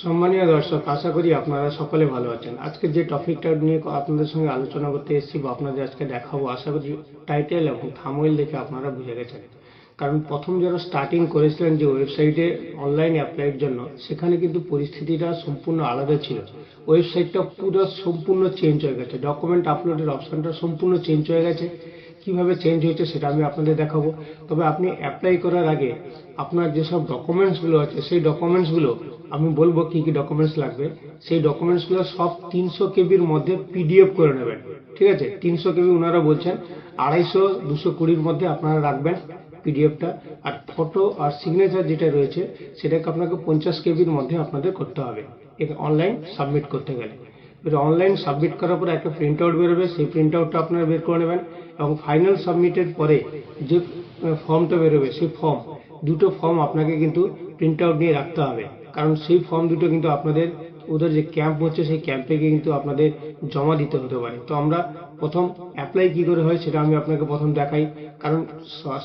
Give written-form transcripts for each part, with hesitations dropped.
সম্মানীয় দর্শক, আশা করি আপনারা সকলে ভালো আছেন। আজকে যে টপিকটা নিয়ে আপনাদের সঙ্গে আলোচনা করতে এসেছি বা আপনাদের আজকে দেখাবো, আশা করি টাইটেল এবং থাম্বনেইল দেখে আপনারা বুঝে গেছেন। কারণ প্রথম যারা স্টার্টিং করেছিলেন যে ওয়েবসাইটে অনলাইন অ্যাপ্লাইয়ের জন্য, সেখানে কিন্তু পরিস্থিতিটা সম্পূর্ণ আলাদা ছিল। ওয়েবসাইটটা পুরো সম্পূর্ণ চেঞ্জ হয়ে গেছে, ডকুমেন্ট আপলোডের অপশানটা সম্পূর্ণ চেঞ্জ হয়ে গেছে। কিভাবে চেঞ্জ হয়েছে সেটা আমি আপনাদের দেখাবো। তবে আপনি অ্যাপ্লাই করার আগে আপনার যেসব ডকুমেন্টসগুলো আছে সেই ডকুমেন্টসগুলো আমি বলবো কি কি ডকুমেন্টস লাগবে। সেই ডকুমেন্টসগুলো সব 300 কেবির মধ্যে পিডিএফ করে নেবেন। ঠিক আছে, 300 কেবি ওনারা বলছেন 250 220 মধ্যে আপনারা রাখবেন পিডিএফটা। আর ফটো আর সিগনেচার যেটা রয়েছে সেটাকে আপনাকে 50 কেবির মধ্যে আপনাদের করতে হবে এটা অনলাইন সাবমিট করতে গেলে। অনলাইন সাবমিট করার পরে একটা প্রিন্ট আউট বেরোবে, সেই প্রিন্ট আউটটা আপনারা বের করে নেবেন। এবং ফাইনাল সাবমিটের পরে যে ফর্মটা বেরোবে, সেই দুটো ফর্ম আপনাকে কিন্তু প্রিন্ট আউট নিয়ে রাখতে হবে। কারণ সেই ফর্ম দুটো কিন্তু আপনাদের ওদের যে ক্যাম্প হচ্ছে সেই ক্যাম্পে গিয়ে কিন্তু আপনাদের জমা দিতে হতে পারে। তো আমরা প্রথম অ্যাপ্লাই কি করে হয় সেটা আমি আপনাকে প্রথম দেখাই। কারণ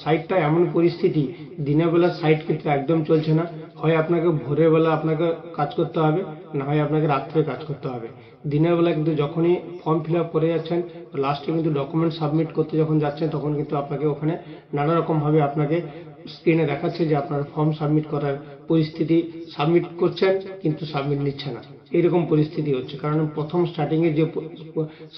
সাইটটা এমন পরিস্থিতি, দিনের বেলা সাইট কিন্তু একদম চলছে না। হয় আপনাকে ভোরের বেলা আপনাকে কাজ করতে হবে, না হয় আপনাকে রাত্রে কাজ করতে হবে। দিনের বেলা কিন্তু যখনই ফর্ম ফিল আপ করে যাচ্ছেন, লাস্টে কিন্তু ডকুমেন্ট সাবমিট করতে যখন যাচ্ছেন, তখন কিন্তু আপনাকে ওখানে নানা রকমভাবে আপনাকে স্ক্রিনে দেখাচ্ছে যে আপনার ফর্ম সাবমিট করার পরিস্থিতি, সাবমিট করছেন কিন্তু সাবমিট নিচ্ছে না, এইরকম পরিস্থিতি হচ্ছে। কারণ প্রথম স্টার্টিংয়ে যে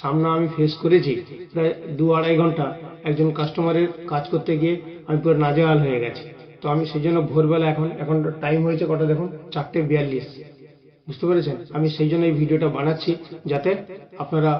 সামনা আমি ফেস করেছি, প্রায় 2-2.5 ঘন্টা একজন কাস্টমারের কাজ করতে গিয়ে আমি পুরো নাজেহাল হয়ে গেছি। তো আমি সেই জন্য ভোরবেলা এখন টাইম হয়েছে কটা দেখুন, 4:42। বুঝতে পেরেছেন? আমি সেই জন্য এই ভিডিওটা বানাচ্ছি, যাতে আপনারা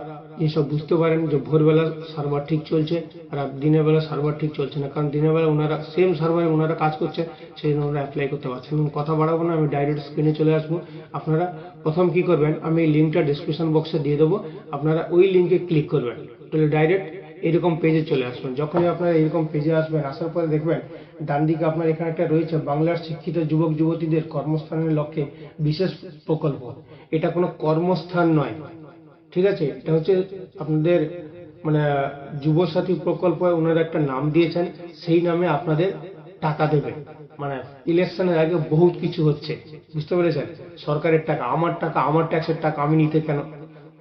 এইসব বুঝতে পারেন যে ভোরবেলা সার্ভার ঠিক চলছে আর দিনের বেলা সার্ভার ঠিক চলছে না। কারণ দিনের বেলা ওনারা সেম সার্ভারে ওনারা কাজ করছে, সেই জন্য ওনারা অ্যাপ্লাই করতে পারছেন। কথা বাড়াবো না, আমি ডাইরেক্ট স্ক্রিনে চলে আসবো। আপনারা প্রথম কি করবেন, আমি এই লিঙ্কটা ডিসক্রিপশন বক্সে দিয়ে দেবো, আপনারা ওই লিঙ্কে ক্লিক করবেন, তাহলে ডাইরেক্ট এরকম পেজে চলে আসবেন। যখনই আপনারা এরকম পেজে আসবেন, আসার পরে দেখবেন ডান দিকে আপনার এখানে একটা রয়েছে বাংলার শিক্ষিত যুবক যুবতীদের কর্মস্থানের লক্ষ্যে বিশেষ প্রকল্প। এটা কোনো কর্মস্থান নয়, ঠিক আছে? এটা হচ্ছে আপনাদের মানে যুবসাথী প্রকল্প, ওনারা একটা নাম দিয়েছেন, সেই নামে আপনাদের টাকা দেবে। মানে ইলেকশনের আগে বহুত কিছু হচ্ছে, বুঝতে পেরেছেন? সরকারের টাকা, আমার ট্যাক্সের টাকা আমি নিতে কেন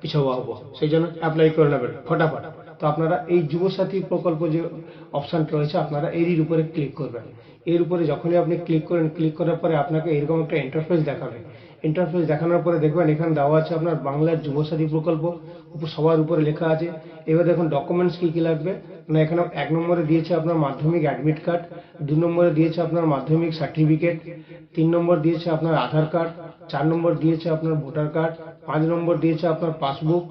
পিছাবো হবো? সেই জন্য অ্যাপ্লাই করে নেবেন ফটাফট। তো আপনারা এই যুবসাথী প্রকল্প যে অপশানটা রয়েছে, আপনারা এরই উপরে ক্লিক করবেন। এর উপরে যখনই আপনি ক্লিক করেন, ক্লিক করার পরে আপনাকে এরকম একটা ইন্টারফেস দেখাবে। ইন্টারফেস দেখানোর পরে দেখবেন এখানে দেওয়া আছে আপনার বাংলার যুবসাথী প্রকল্প, সবার উপরে লেখা আছে। এবার দেখুন ডকুমেন্টস কী কী লাগবে না, এখানে 1 নম্বরে দিয়েছে আপনার মাধ্যমিক অ্যাডমিট কার্ড, 2 নম্বরে দিয়েছে আপনার মাধ্যমিক সার্টিফিকেট, 3 নম্বর দিয়েছে আপনার আধার কার্ড, 4 নম্বর দিয়েছে আপনার ভোটার কার্ড, 5 নম্বর দিয়েছে আপনার পাসবুক,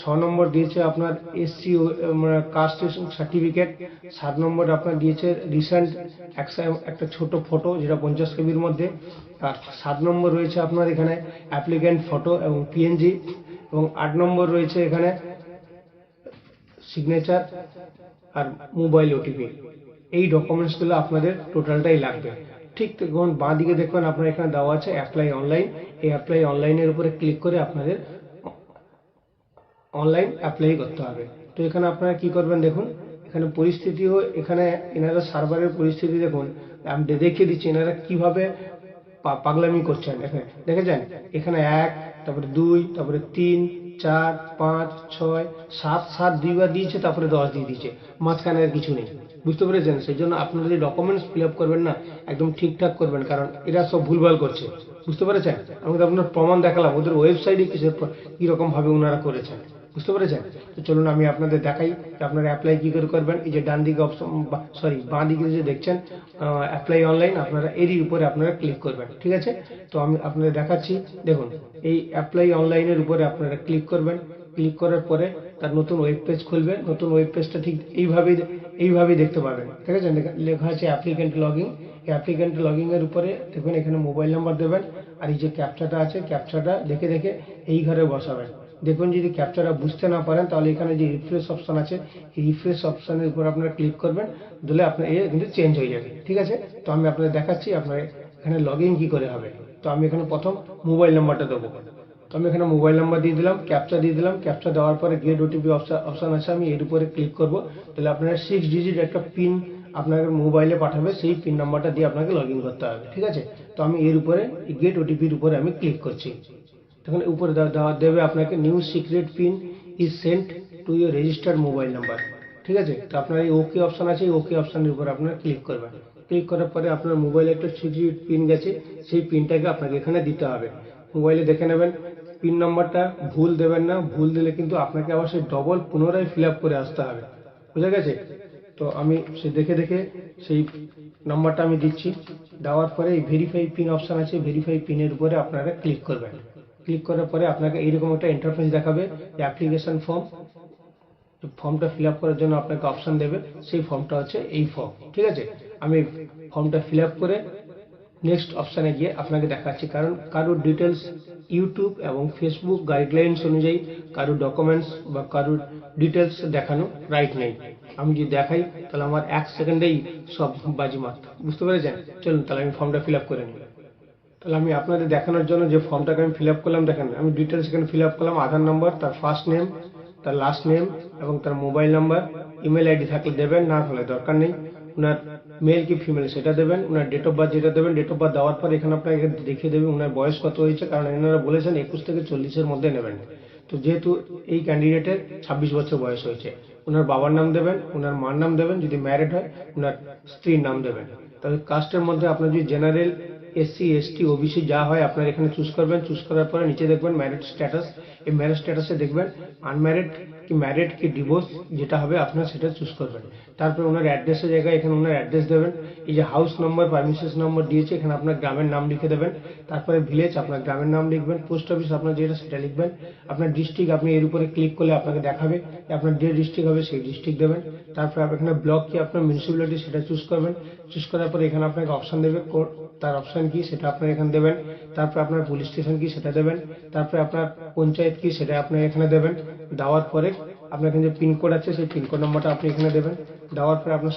6 নম্বর দিয়েছে আপনার এসসি কাস্ট সার্টিফিকেট, 7 নম্বর আপনার দিয়েছে রিসেন্ট একটা ছোট ফটো যেটা 50 কেবির মধ্যে, আর 7 নম্বর রয়েছে আপনার এখানে অ্যাপ্লিক্যান্ট ফটো এবং পিএনজি, এবং 8 নম্বর রয়েছে এখানে সিগনেচার আর মোবাইল ওটিপি। এই ডকুমেন্টসগুলো আপনাদের টোটালটাই লাগবে। ঠিক তখন বাঁ দিকে দেখবেন আপনার এখানে দেওয়া আছে অ্যাপ্লাই অনলাইন। এই অ্যাপ্লাই অনলাইনের উপরে ক্লিক করে আপনাদের অনলাইন অ্যাপ্লাই করতে হবে। তো এখানে আপনারা কি করবেন দেখুন, এখানে পরিস্থিতিও এখানে এনারা সার্ভারের পরিস্থিতি দেখুন, আমি দেখিয়ে দিচ্ছি এনারা কিভাবে পাগলামি করছেন। এখানে দেখেছেন, এখানে 1, তারপরে 2, তারপরে 3, 4, 5, 6, 7, 7 দুইবার দিয়েছে, তারপরে 10 দিয়ে দিয়েছে, মাঝখানে আর কিছু নেই। বুঝতে পেরেছেন? সেই জন্য আপনারা যে ডকুমেন্টস ফিল আপ করবেন না, একদম ঠিকঠাক করবেন, কারণ এরা সব ভুলভাল করছে। বুঝতে পেরেছেন? আমি তো আপনার প্রমাণ দেখালাম, ওদের ওয়েবসাইটে কীরকমভাবে ওনারা করেছেন। বুঝতে পেরেছেন? তো চলুন আমি আপনাদের দেখাই যে আপনারা অ্যাপ্লাই কী করে করবেন। এই যে ডান দিকে অপশন, বাঁ দিকে যে দেখছেন অ্যাপ্লাই অনলাইন, আপনারা এরই উপরে আপনারা ক্লিক করবেন। ঠিক আছে? তো আমি আপনাদের দেখাচ্ছি। দেখুন, এই অ্যাপ্লাই অনলাইনের উপরে আপনারা ক্লিক করবেন। ক্লিক করার পরে তার নতুন ওয়েব পেজ খুলবে। নতুন ওয়েব পেজটা ঠিক এইভাবেই দেখতে পাবেন। ঠিক আছে? লেখা আছে অ্যাপ্লিক্যান্ট লগইন। এই অ্যাপ্লিক্যান্ট লগইনের উপরে দেখবেন এখানে মোবাইল নাম্বার দেবেন, আর এই যে ক্যাপচাটা আছে, ক্যাপচাটা দেখে দেখে এই ঘরে বসাবেন। দেখুন যদি ক্যাপচাটা বুঝতে না পারেন, তাহলে এখানে যে রিফ্রেশ অপশান আছে, এই রিফ্রেশ অপশানের উপর আপনারা ক্লিক করবেন, দিলে আপনার কিন্তু চেঞ্জ হয়ে যাবে। ঠিক আছে? তো আমি আপনাদের দেখাচ্ছি আপনার এখানে লগ ইন কী করে হবে। তো আমি এখানে প্রথম মোবাইল নাম্বারটা দেবো। তো আমি এখানে মোবাইল নাম্বার দিয়ে দিলাম, ক্যাপচা দিয়ে দিলাম। ক্যাপচা দেওয়ার পরে গেট ওটিপি অপশান আছে, আমি এর উপরে ক্লিক করব। তাহলে আপনারা 6 ডিজিট একটা পিন আপনার মোবাইলে পাঠাবে, সেই পিন নাম্বারটা দিয়ে আপনাকে লগ ইন করতে হবে। ঠিক আছে, তো আমি এর উপরে গেট ওটিপির উপরে আমি ক্লিক করছি। তখন উপরে দেবে আপনাকে new secret pin is sent to your registered mobile number. ঠিক আছে, তো আপনার এই ওকে অপশন আছে, এই ওকে অপশনের উপর আপনার ক্লিক করবেন। ক্লিক করার পরে আপনার মোবাইলে একটা সিক্রেট পিন গেছে, সেই পিনটাকে আপনাকে এখানে দিতে হবে। মোবাইলে দেখে নেবেন পিন নাম্বারটা, ভুল দেবেন না, ভুল দিলে কিন্তু আপনাকে আবার সেই ডবল পুনরায় ফিল আপ করে আসতে হবে। বুঝা গেছে? তো আমি সে দেখে দেখে সেই নাম্বারটা আমি দিচ্ছি। দেওয়ার পরে এই ভেরিফাই পিন অপশন আছে, ভেরিফাই পিনের উপরে আপনারা ক্লিক করবেন। ক্লিক করার পরে আপনাকে এইরকম একটা ইন্টারফেস দেখাবে, যে অ্যাপ্লিকেশন ফর্ম। ফর্মটা ফিল আপ করার জন্য আপনাকে অপশন দেবে, সেই ফর্মটা হচ্ছে এই ফর্ম। ঠিক আছে, আমি ফর্মটা ফিল আপ করে নেক্সট অপশানে গিয়ে আপনাকে দেখাচ্ছি। কারণ কারোর ডিটেলস ইউটিউব এবং ফেসবুক গাইডলাইন্স অনুযায়ী কারোর ডকুমেন্টস বা কারোর ডিটেলস দেখানো রাইট নেই। আমি যদি দেখাই তাহলে আমার 1 সেকেন্ডেই সব বাজিমাত। বুঝতে পেরেছেন? চলুন তাহলে আমি ফর্মটা ফিল আপ করে নিই। তাহলে আমি আপনাদের দেখানোর জন্য যে ফর্মটাকে আমি ফিল আপ করলাম, দেখেন আমি ডিটেলস এখানে ফিল আপ করলাম। আধার নম্বর, তার ফার্স্ট নেম, তার লাস্ট নেম এবং তার মোবাইল নাম্বার। ইমেল আইডি থাকলে দেবেন, না থাকলে দরকার নেই। ওনার মেল কি ফিমেল সেটা দেবেন। ওনার ডেট অফ বার্থ যেটা দেবেন, ডেট অফ বার্থ দেওয়ার পর এখানে আপনাকে দেখিয়ে দেবে ওনার বয়স কত হয়েছে, কারণ এনারা বলেছেন 21 থেকে 40-এর মধ্যে নেবেন। তো যেহেতু এই ক্যান্ডিডেটের 26 বছর বয়স হয়েছে, ওনার বাবার নাম দেবেন, ওনার মার নাম দেবেন, যদি ম্যারিড হয় ওনার স্ত্রীর নাম দেবেন। তবে কাস্টের মধ্যে আপনার যদি জেনারেল, এসসি, এসটি, ওবিসি যা হয় আপনার এখানে চুজ করবেন। চুজ করার পরে নিচে দেখবেন ম্যারিড স্ট্যাটাস। এই ম্যারিড স্ট্যাটাসে দেখবেন আনম্যারিড কি ম্যারিড কি ডিভোর্স, যেটা হবে আপনার সেটা চুজ করবেন। তারপরে ওনার অ্যাড্রেসের জায়গায় এখানে ওনার অ্যাড্রেস দেবেন। এই যে হাউস নম্বর, পারমিশন নম্বর দিয়েছে, এখানে আপনার গ্রামের নাম লিখে দেবেন। তারপরে ভিলেজ আপনার গ্রামের নাম লিখবেন। পোস্ট অফিস আপনার যেটা সেটা লিখবেন। আপনার ডিস্ট্রিক্ট আপনি এর উপরে ক্লিক করলে আপনাকে দেখাবে যে আপনার যে ডিস্ট্রিক্ট হবে সেই ডিস্ট্রিক্ট দেবেন। তারপরে এখানে ব্লক কি আপনার মিউনিসিপ্যালিটি সেটা চুজ করবেন। চুজ করার পরে এখানে আপনাকে অপশন দেবে, তার অপশন কি সেটা আপনার এখানে দেবেন। তারপর আপনার পুলিশ স্টেশন কি সেটা দেবেন। তারপরে আপনার পঞ্চায়েত কি সেটা আপনি এখানে দেবেন। দেওয়ার পরে আপনার এখানে যে পিনকোড আছে সেই পিনকোড নাম্বারটা আপনি এখানে দেবেন। দেওয়ার পরে আপনার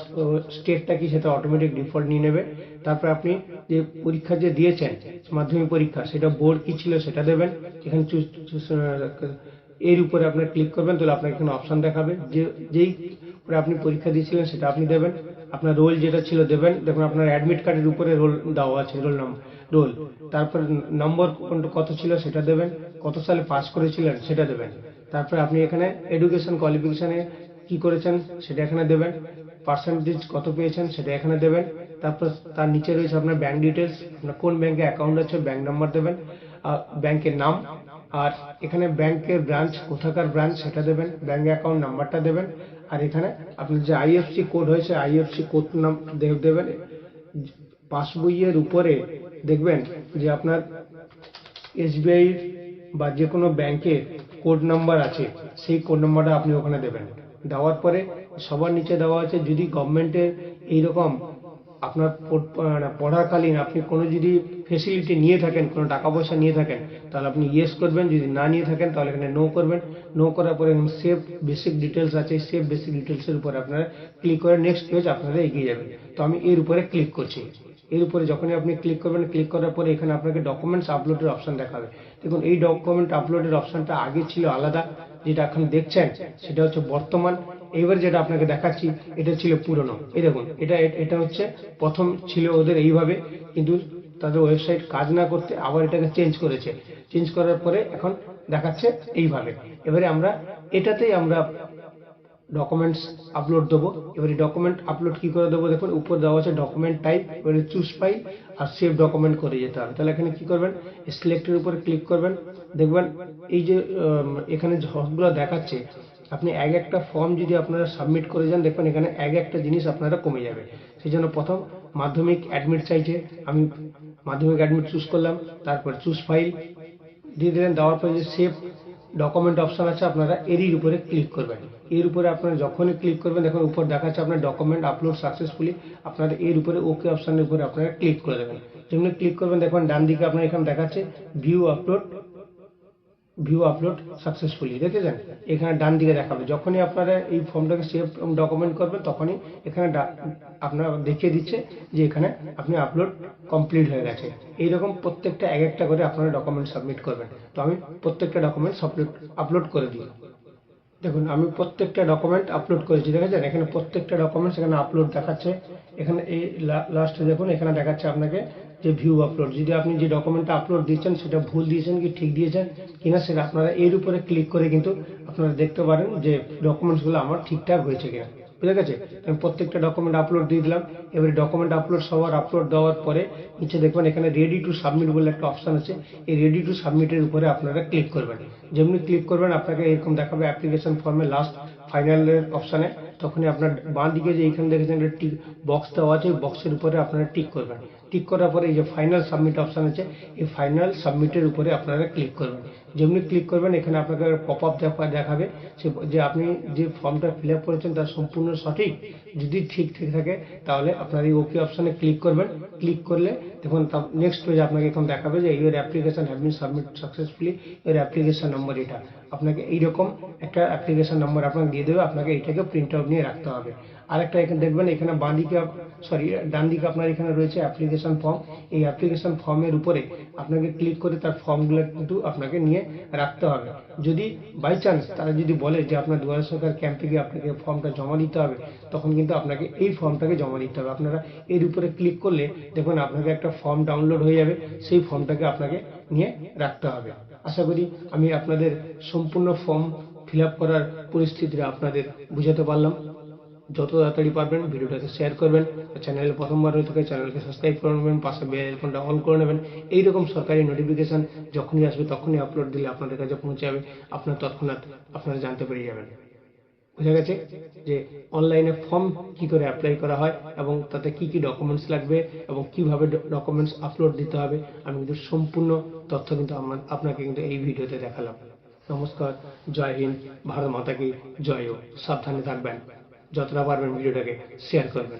স্টেটটা কি সেটা অটোমেটিক ডিফল্ট নিয়ে নেবে। তারপর আপনি যে পরীক্ষা যে দিয়েছেন মাধ্যমিক পরীক্ষা, সেটা বোর্ড কি ছিল সেটা দেবেন। এখানে এর উপরে আপনার ক্লিক করবেন, তাহলে আপনাকে এখানে অপশন দেখাবে যে যেই পরে আপনি পরীক্ষা দিয়েছিলেন সেটা আপনি দেবেন। আপনার রোল যেটা ছিল দেবেন। দেখুন আপনার অ্যাডমিট কার্ডের উপরে রোল দেওয়া আছে, রোল নাম্বার, রোল। তারপর নম্বর কত ছিল সেটা দেবেন। কত সালে পাস করেছিলেন সেটা দেবেন। তারপরে আপনি এখানে এডুকেশন কোয়ালিফিকেশনে কি করেছেন সেটা এখানে দেবেন। পার্সেন্টেজ কত পেয়েছেন সেটা এখানে দেবেন। তারপর তার নিচে রয়েছে আপনার ব্যাংক ডিটেলস, আপনার কোন ব্যাংকে অ্যাকাউন্ট আছে, ব্যাংক নাম্বার দেবেন, ব্যাংকের নাম, আর এখানে ব্যাংকের ব্রাঞ্চ কোথাকার ব্রাঞ্চ সেটা দেবেন, ব্যাংক অ্যাকাউন্ট নাম্বারটা দেবেন। আর এখানে আপনার যে আইএফসি কোড হয়েছে আইএফসি কোড নাম দেবেন। পাসবইয়ের উপরে দেখবেন যে আপনার এসবিআই বা যে কোনো ব্যাংকের কোড নাম্বার আছে, সেই কোড নাম্বারটা আপনি ওখানে দেবেন। দেওয়ার পরে সবার নিচে দেওয়া আছে যদি গভর্নমেন্টের এইরকম আপনার পড়াকালীন আপনি কোনো যদি ফেসিলিটি নিয়ে থাকেন, কোনো টাকা পয়সা নিয়ে থাকেন, তাহলে আপনি ইয়েস করবেন। যদি না নিয়ে থাকেন তাহলে এখানে নো করবেন। নো করার পরে সেভ বেসিক ডিটেলস আছে, সেভ বেসিক ডিটেলসের উপরে আপনারা ক্লিক করে নেক্সট পেজ আপনারা এগিয়ে যাবেন। তো আমি এর উপরে ক্লিক করছি। এর উপরে যখনই আপনি ক্লিক করবেন, ক্লিক করার পরে এখানে আপনাকে ডকুমেন্টস আপলোডের অপশন দেখাবে। দেখুন এই ডকুমেন্ট আপলোডের অপশনটা আগে ছিল আলাদা, যেটা এখন দেখছেন সেটা হচ্ছে বর্তমান। এইবার যেটা আপনাকে দেখাচ্ছি এটা ছিল পুরনো। এই দেখুন এটা হচ্ছে প্রথম ছিল ওদের এইভাবে, কিন্তু তাদের ওয়েবসাইট কাজ না করতে আবার এটাকে চেঞ্জ করেছে। চেঞ্জ করার পরে এখন দেখাচ্ছে এইভাবে। এবারে আমরা এটাতেই আমরা ডকুমেন্টস আপলোড দেবো। এবারে ডকুমেন্ট আপলোড কি করে দেবো, দেখুন উপর দেওয়া আছে ডকুমেন্ট টাইপ, এবারে চুজ ফাইল আর সেভ ডকুমেন্ট করে যেতে হবে। তাহলে এখানে কি করবেন, সিলেক্টের উপরে ক্লিক করবেন। দেখবেন এই যে এখানে সবগুলো দেখাচ্ছে, আপনি একটা ফর্ম যদি আপনারা সাবমিট করে যান, দেখবেন এখানে একটা জিনিস আপনারা কমে যাবে। সেই জন্য প্রথম মাধ্যমিক অ্যাডমিট চাইছে, আমি মাধ্যমিক অ্যাডমিট চুজ করলাম। তারপর চুজ ফাইল দিয়ে দিলেন। দেওয়ার পরে যে সেভ ডকুমেন্ট অপশন আছে আপনারা এরই উপরে ক্লিক করবেন। এর উপরে আপনারা যখনই ক্লিক করবেন দেখুন উপর দেখাচ্ছে আপনার ডকুমেন্ট আপলোড সাকসেসফুলি। আপনারা এর উপরে ওকে অপশনের উপরে আপনারা ক্লিক করে দেবেন। যেমনি ক্লিক করবেন দেখবেন ডান দিকে আপনার এখানে দেখাচ্ছে ভিউ আপলোড সাকসেসফুলি, দেখেছেন এখানে ডান দিকে দেখাবে। যখনই আপনারা এই ফর্মটাকে সেভ ডকুমেন্ট করবেন তখনই এখানে আপনারা দেখিয়ে দিচ্ছে যে এখানে আপনি আপলোড কমপ্লিট হয়ে গেছে। এইরকম প্রত্যেকটা একটা করে আপনারা ডকুমেন্ট সাবমিট করবেন। তো আমি প্রত্যেকটা ডকুমেন্ট আপলোড করে দিই। দেখুন আমি প্রত্যেকটা ডকুমেন্ট আপলোড করেছি, দেখেছেন এখানে প্রত্যেকটা ডকুমেন্টস এখানে আপলোড দেখাচ্ছে। এখানে এই লাস্টে দেখুন এখানে দেখাচ্ছে আপনাকে যে ভিউ আপলোড। যদি আপনি যে ডকুমেন্টটা আপলোড দিয়েছেন সেটা ভুল দিয়েছেন কি ঠিক দিয়েছেন কিনা সেটা আপনারা এর উপরে ক্লিক করে কিন্তু আপনারা দেখতে পারেন যে ডকুমেন্টসগুলো আমার ঠিকঠাক হয়েছে কিনা। বুঝে গেছে? আমি প্রত্যেকটা ডকুমেন্ট আপলোড দিয়ে দিলাম। এবারে ডকুমেন্ট আপলোড দেওয়ার পরে নিচে দেখবেন এখানে রেডি টু সাবমিট বলে একটা অপশন আছে। এই রেডি টু সাবমিটের উপরে আপনারা ক্লিক করবেন। যেমনি ক্লিক করবেন আপনাকে এরকম দেখাবে অ্যাপ্লিকেশন ফর্মে লাস্ট ফাইনালের অপশানে। তখনই আপনার বাঁ দিকে যে এইখানে দেখেছেন একটা টিক বক্স দেওয়া আছে, বক্সের উপরে আপনারা টিক করবেন। টিক করার পরে এই যে ফাইনাল সাবমিট অপশান আছে, এই ফাইনাল সাবমিটের উপরে আপনারা ক্লিক করবেন। যেমনি ক্লিক করবেন এখানে আপনাকে পপ আপ দেখাবে যে আপনি যে ফর্মটা ফিল আপ করেছেন তার সম্পূর্ণ সঠিক। যদি ঠিক ঠিক থাকে তাহলে আপনার এই ওকে অপশানে ক্লিক করবেন। ক্লিক করলে দেখুন নেক্সট পেজ আপনাকে এখন দেখাবে যে your application have been submit successfully, এর অ্যাপ্লিকেশন নম্বর এটা। আপনাকে এইরকম একটা অ্যাপ্লিকেশন নম্বর আপনাকে দিয়ে দেবে, আপনাকে এইটাকে প্রিন্ট আউট নিয়ে রাখতে হবে। আরেকটা এখানে দেখবেন এখানে বাঁ দিকে ডান দিকে আপনার এখানে রয়েছে অ্যাপ্লিকেশন ফর্ম। এই অ্যাপ্লিকেশন ফর্মের উপরে আপনাকে ক্লিক করে তার ফর্মগুলো কিন্তু আপনাকে নিয়ে রাখতে হবে। যদি বাই চান্স তারা যদি বলে যে আপনার দুয়ারে সরকার ক্যাম্পে গিয়ে আপনাকে ফর্মটা জমা দিতে হবে, তখন কিন্তু আপনাকে এই ফর্মটাকে জমা দিতে হবে। আপনারা এর উপরে ক্লিক করলে দেখুন আপনাকে একটা ফর্ম ডাউনলোড হয়ে যাবে, সেই ফর্মটাকে আপনাকে নিয়ে রাখতে হবে। আশা করি আমি আপনাদের সম্পূর্ণ ফর্ম ফিল আপ করার পরিস্থিতিটা আপনাদের বুঝাতে পারলাম। যত তাড়াতাড়ি পারবেন ভিডিওটাকে শেয়ার করবেন, আর চ্যানেলে প্রথমবার হয়ে থাকে চ্যানেলকে সাবস্ক্রাইব করে নেবেন, পাশে বেল আইকনটা অন করে নেবেন। এইরকম সরকারি নোটিফিকেশন যখনই আসবে তখনই আপলোড দিলে আপনাদের কাছে পৌঁছে যাবে, আপনার তৎক্ষণাৎ আপনারা জানতে পেরে যাবেন। বোঝা গেছে যে অনলাইনে ফর্ম কি করে অ্যাপ্লাই করা হয় এবং তাতে কি কি ডকুমেন্টস লাগবে এবং কিভাবে ডকুমেন্টস আপলোড দিতে হবে, আমি কিন্তু সম্পূর্ণ তথ্য কিন্তু আপনাকে কিন্তু এই ভিডিওতে দেখালাম। নমস্কার, জয় হিন্দ, ভারত মাতা কি জয় হোক। সাবধানে থাকবেন, যতটা পারবেন ভিডিওটাকে শেয়ার করবেন।